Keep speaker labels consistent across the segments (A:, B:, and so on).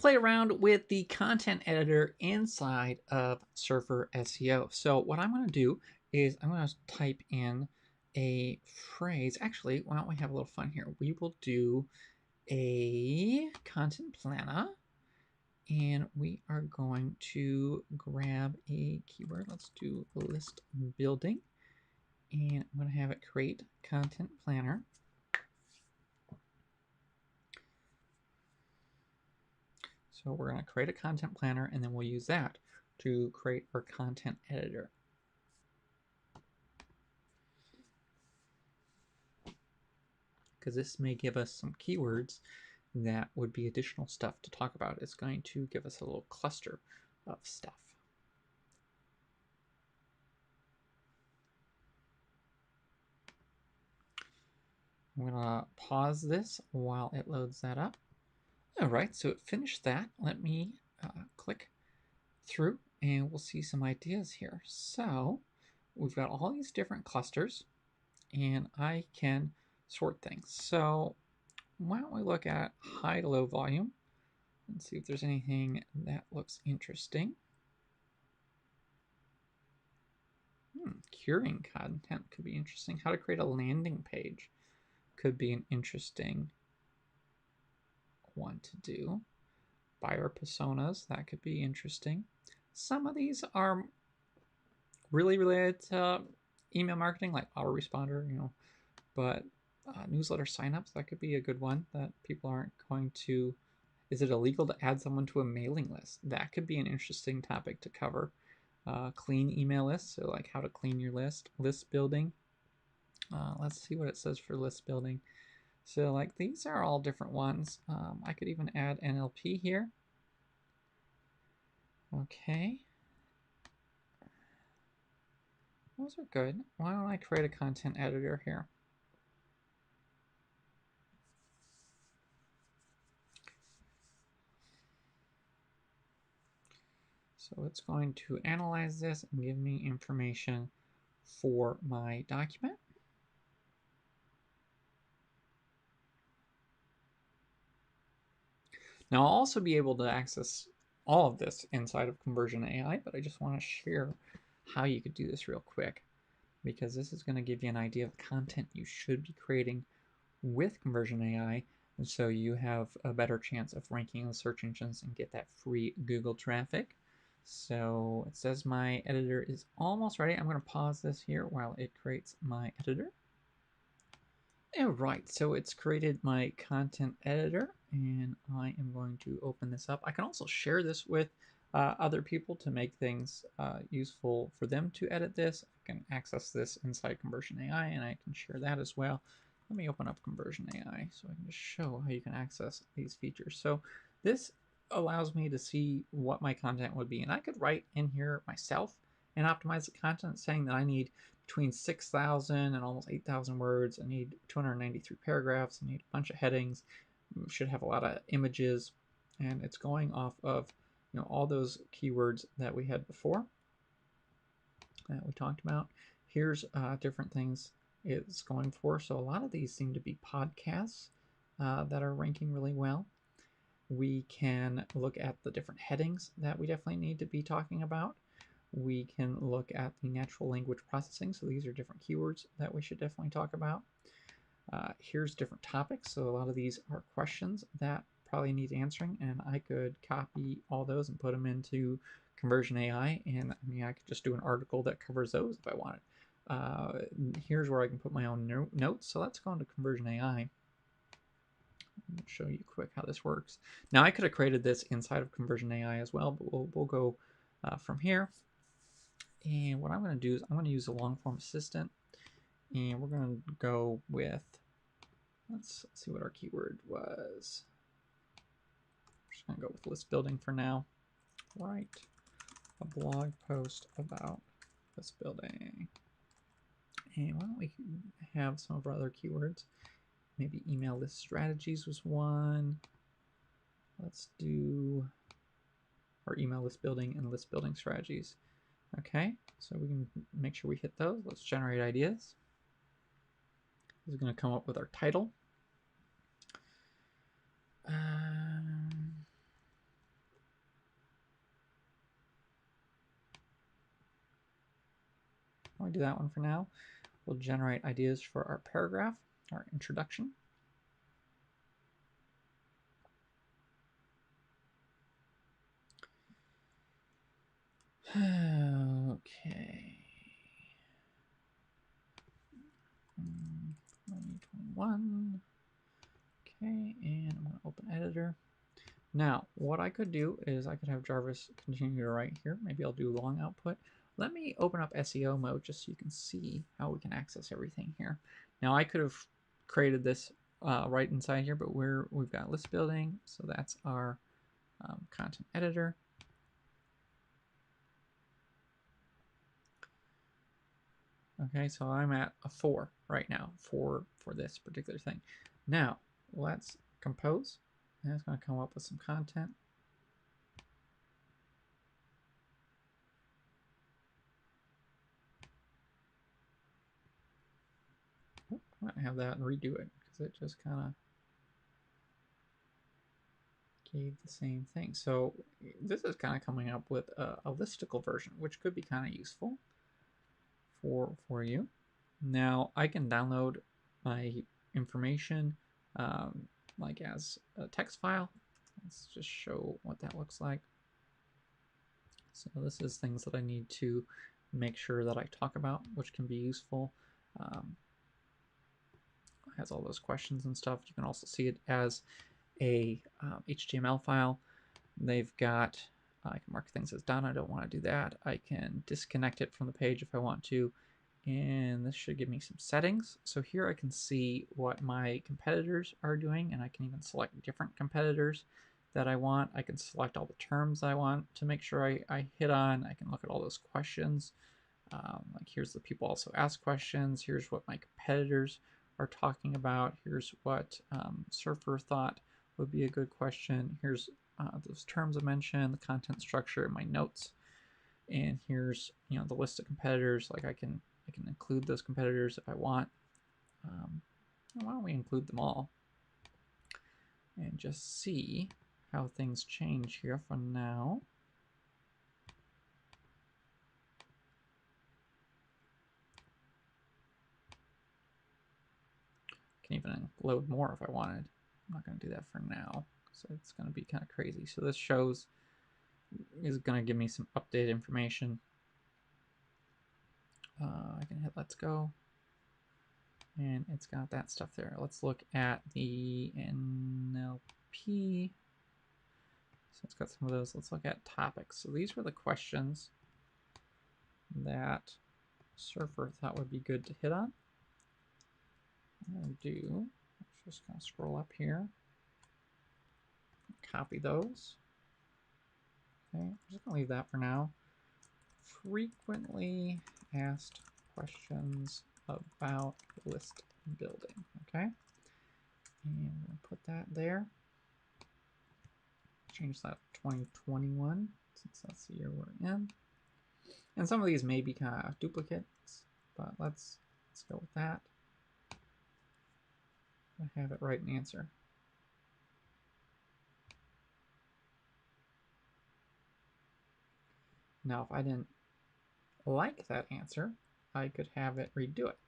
A: play around with the content editor inside of Surfer SEO. So what I'm going to do is I'm going to type in a phrase. Actually, why don't we have a little fun here? We will do a content planner, and we are going to grab a keyword. Let's do list building, and I'm going to have it create content planner. So we're going to create a content planner, and then we'll use that to create our content editor. Because this may give us some keywords that would be additional stuff to talk about. It's going to give us a little cluster of stuff. I'm going to pause this while it loads that up. All right, so it finished that. Let me click through and we'll see some ideas here. So we've got all these different clusters and I can sort things. So why don't we look at high to low volume and see if there's anything that looks interesting. Curing content could be interesting. How to create a landing page could be an interesting one to do. Buyer personas, that could be interesting. Some of these are really related to email marketing, like autoresponder, but newsletter signups, that could be a good one that people aren't going to. Is it illegal to add someone to a mailing list? That could be an interesting topic to cover. Clean email lists, so like how to clean your list. List building. Let's see what it says for list building. So like these are all different ones. I could even add NLP here. Okay. Those are good. Why don't I create a content editor here? So it's going to analyze this and give me information for my document. Now I'll also be able to access all of this inside of SurferSEO, but I just want to share how you could do this real quick, because this is going to give you an idea of the content you should be creating with SurferSEO, and so you have a better chance of ranking in the search engines and get that free Google traffic. So it says my editor is almost ready. I'm going to pause this here while it creates my editor. All right, so it's created my content editor, and I am going to open this up. I can also share this with other people to make things useful for them to edit this. I can access this inside SurferSEO, and I can share that as well. Let me open up SurferSEO so I can just show how you can access these features. So this allows me to see what my content would be, and I could write in here myself and optimize the content, saying that I need between 6,000 and almost 8,000 words. I need 293 paragraphs. I need a bunch of headings. Should have a lot of images, and it's going off of all those keywords that we had before that we talked about. Here's different things it's going for. So a lot of these seem to be podcasts that are ranking really well. We can look at the different headings that we definitely need to be talking about. We can look at the natural language processing. So these are different keywords that we should definitely talk about. Here's different topics. So a lot of these are questions that probably need answering, and I could copy all those and put them into SurferSEO, and I could just do an article that covers those if I wanted. Here's where I can put my own notes. So let's go into SurferSEO. I'll show you quick how this works. Now I could have created this inside of SurferSEO as well, but we'll go from here. And what I'm going to do is I'm going to use a long form assistant, and we're going to go with, let's see what our keyword was. We're just going to go with list building for now. Write a blog post about list building. And why don't we have some of our other keywords? Maybe email list strategies was one. Let's do our email list building and list building strategies. Okay, so we can make sure we hit those. Let's generate ideas. This is going to come up with our title. I'll do that one for now. We'll generate ideas for our paragraph, our introduction. Okay. 2021. Okay, and I'm going to open editor. Now, what I could do is I could have Jarvis continue to write here. Maybe I'll do long output. Let me open up SEO mode just so you can see how we can access everything here. Now, I could have created this right inside here, but we've got list building, so that's our content editor. Okay, so I'm at a 4 right now for this particular thing. Now, let's compose, and it's going to come up with some content. I'm going to have that and redo it because it just kind of gave the same thing. So this is kind of coming up with a listicle version, which could be kind of useful for you. Now I can download my information like as a text file. Let's just show what that looks like. So this is things that I need to make sure that I talk about, which can be useful. Has all those questions and stuff. You can also see it as a HTML file. They've got, I can mark things as done. I don't want to do that. I can disconnect it from the page if I want to. And this should give me some settings. So here I can see what my competitors are doing, and I can even select different competitors that I want. I can select all the terms I want to make sure I hit on. I can look at all those questions. Like here's the people also ask questions. Here's what my competitors are talking about. Here's what Surfer thought would be a good question. Here's those terms I mentioned, the content structure, my notes, and here's the list of competitors. Like I can include those competitors if I want. Why don't we include them all and just see how things change here for now. Can even load more if I wanted. I'm not going to do that for now, so it's going to be kind of crazy. So this shows is going to give me some updated information. I can hit let's go, and it's got that stuff there. Let's look at the NLP. So it's got some of those. Let's look at topics. So these were the questions that Surfer thought would be good to hit on. I'm going to do, let's just kind of scroll up here, copy those. Okay, I'm just going to leave that for now. Frequently asked questions about list building. Okay, and we're going to put that there. Change that to 2021 since that's the year we're in. And some of these may be kind of duplicates, but let's go with that. I have it right in answer. Now, if I didn't like that answer, I could have it redo it.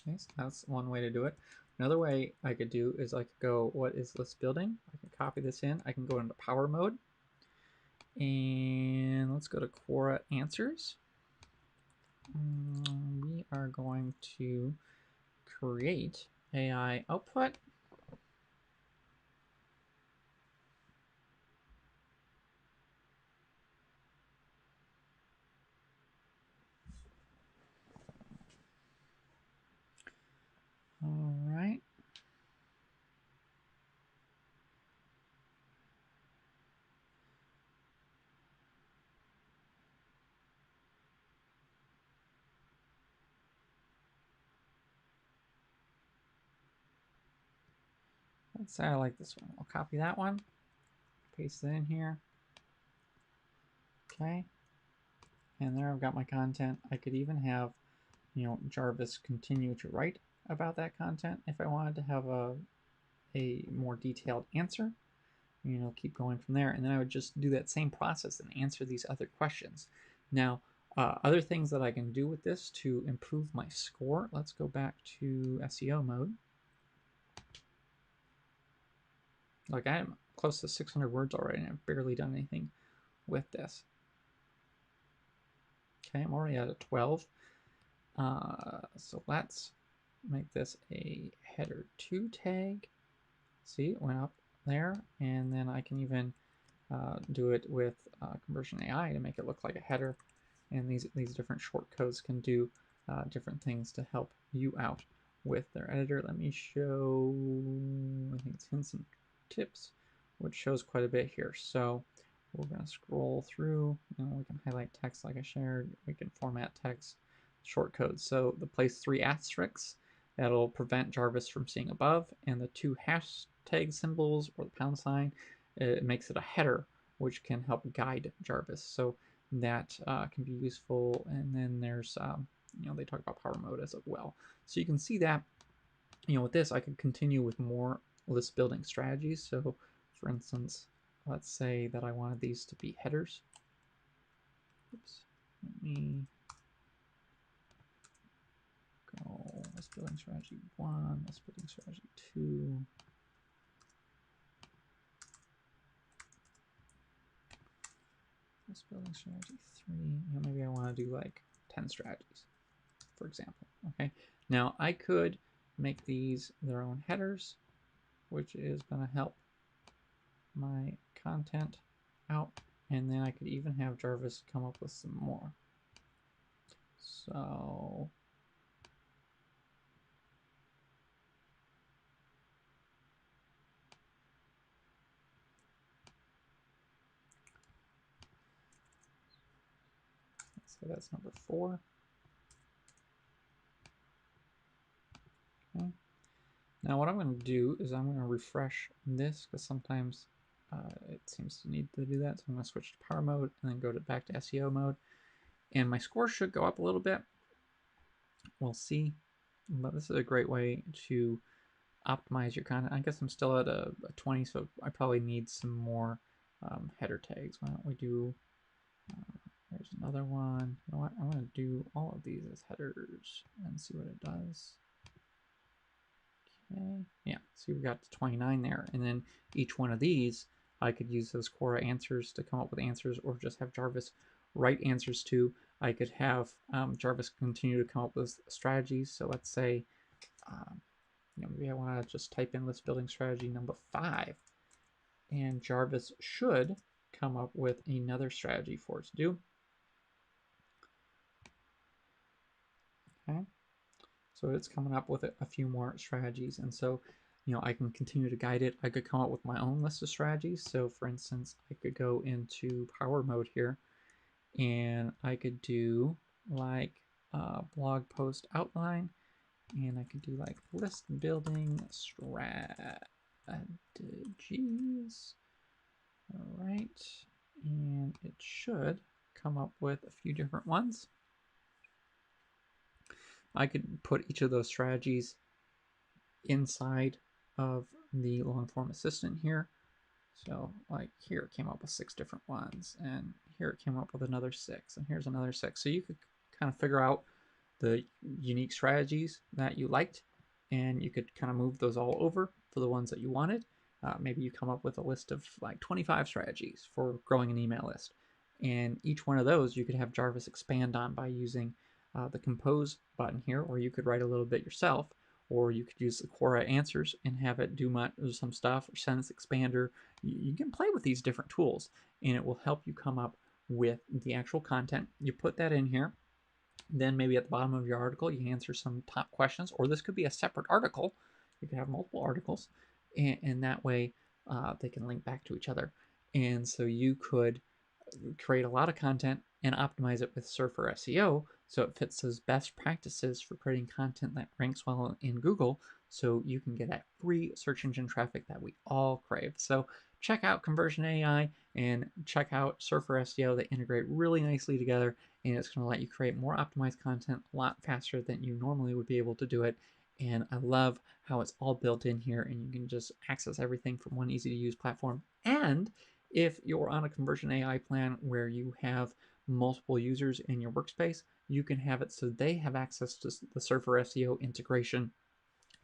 A: Okay, so that's one way to do it. Another way I could do is I could go, what is list building? I can copy this in. I can go into power mode. And let's go to Quora answers. We are going to create AI output. All right. Let's say I like this one. I'll copy that one, paste it in here. Okay. And there I've got my content. I could even have, Jarvis continue to write about that content if I wanted to have a a more detailed answer. Keep going from there. And then I would just do that same process and answer these other questions. Now, other things that I can do with this to improve my score. Let's go back to SEO mode. Like I'm close to 600 words already, and I've barely done anything with this. Okay, I'm already at a 12. So let's make this a header 2 tag. See, it went up there, and then I can even do it with Conversion AI to make it look like a header. And these different short codes can do different things to help you out with their editor. Let me show, I think it's hints and tips, which shows quite a bit here. So we're going to scroll through. We can highlight text like I shared. We can format text, short codes. So the place 3 asterisks, that'll prevent Jarvis from seeing above, and the 2 hashtag symbols or the pound sign, it makes it a header, which can help guide Jarvis. So that can be useful. And then there's, they talk about power mode as well. So you can see that, with this, I could continue with more list building strategies. So for instance, let's say that I wanted these to be headers. Oops, let me go list building strategy 1, list building strategy 2. List building strategy 3. Maybe I want to do like 10 strategies, for example. Okay, now I could make these their own headers, which is going to help my content out, and then I could even have Jarvis come up with some more. So let's say that's number 4. Okay. Now what I'm going to do is I'm going to refresh this, because sometimes it seems to need to do that. So I'm going to switch to power mode and then go back to SEO mode. And my score should go up a little bit. We'll see. But this is a great way to optimize your content. I guess I'm still at a 20, so I probably need some more header tags. Why don't we do, there's another one. You know what? I'm going to do all of these as headers and see what it does. Okay, yeah, see we got 29 there. And then each one of these, I could use those Quora answers to come up with answers, or just have Jarvis write answers to. I could have Jarvis continue to come up with strategies. So let's say, maybe I want to just type in list building strategy number 5, and Jarvis should come up with another strategy for us to do. Okay, so it's coming up with a few more strategies, and so I can continue to guide it. I could come up with my own list of strategies. So for instance, I could go into power mode here, and I could do like blog post outline, and I could do like list building strategies. All right, and it should come up with a few different ones. I could put each of those strategies inside of the long form assistant here. So like here it came up with 6 different ones, and here it came up with another 6, and here's another 6. So you could kind of figure out the unique strategies that you liked, and you could kind of move those all over for the ones that you wanted. Maybe you come up with a list of like 25 strategies for growing an email list, and each one of those you could have Jarvis expand on by using the compose button here, or you could write a little bit yourself, or you could use the Quora answers and have it do some stuff, or sentence expander. You can play with these different tools, and it will help you come up with the actual content. You put that in here. Then maybe at the bottom of your article, you answer some top questions, or this could be a separate article. You can have multiple articles, and that way they can link back to each other. And so you could create a lot of content and optimize it with SurferSEO so it fits those best practices for creating content that ranks well in Google, so you can get that free search engine traffic that we all crave. So check out Conversion AI and check out SurferSEO. They integrate really nicely together, and it's going to let you create more optimized content a lot faster than you normally would be able to do it. And I love how it's all built in here and you can just access everything from one easy to use platform. And if you're on a conversion AI plan where you have multiple users in your workspace, you can have it so they have access to the Surfer SEO integration,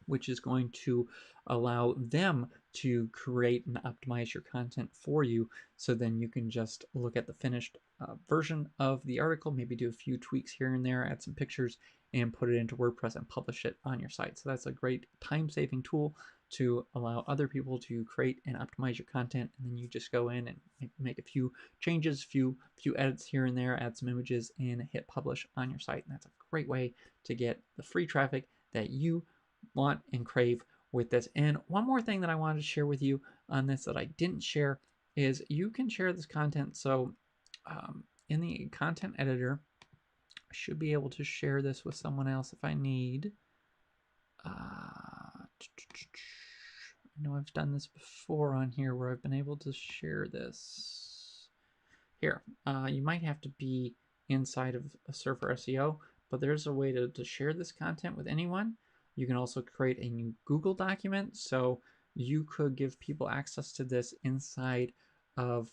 A: which is going to allow them to create and optimize your content for you. So then you can just look at the finished version of the article, maybe do a few tweaks here and there, add some pictures, and put it into WordPress and publish it on your site. So that's a great time-saving tool to allow other people to create and optimize your content, and then you just go in and make a few changes, few edits here and there, add some images, and hit publish on your site. And that's a great way to get the free traffic that you want and crave with this. And one more thing that I wanted to share with you on this that I didn't share is you can share this content. So in the content editor, I should be able to share this with someone else if I need. I know I've done this before on here where I've been able to share this. Here, you might have to be inside of a Surfer SEO, but there's a way to share this content with anyone. You can also create a new Google document, so you could give people access to this inside of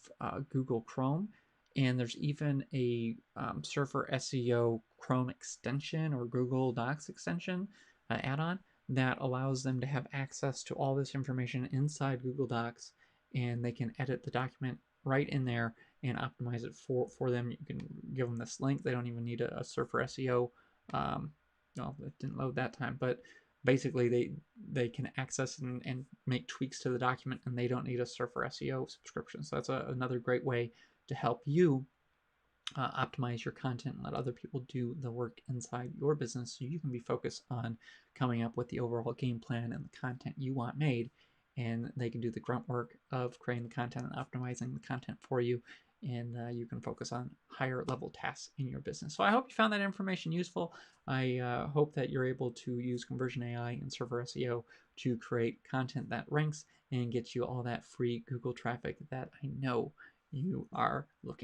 A: Google Chrome. And there's even a Surfer SEO Chrome extension or Google Docs extension add-on that allows them to have access to all this information inside Google Docs, and they can edit the document right in there and optimize it for them. You can give them this link. They don't even need a Surfer SEO. No, it didn't load that time, but basically they can access and make tweaks to the document, and they don't need a Surfer SEO subscription. So that's another great way to help you optimize your content and let other people do the work inside your business so you can be focused on coming up with the overall game plan and the content you want made, and they can do the grunt work of creating the content and optimizing the content for you, and you can focus on higher level tasks in your business. So I hope you found that information useful. I hope that you're able to use Conversion AI and Surfer SEO to create content that ranks and gets you all that free Google traffic that I know you are looking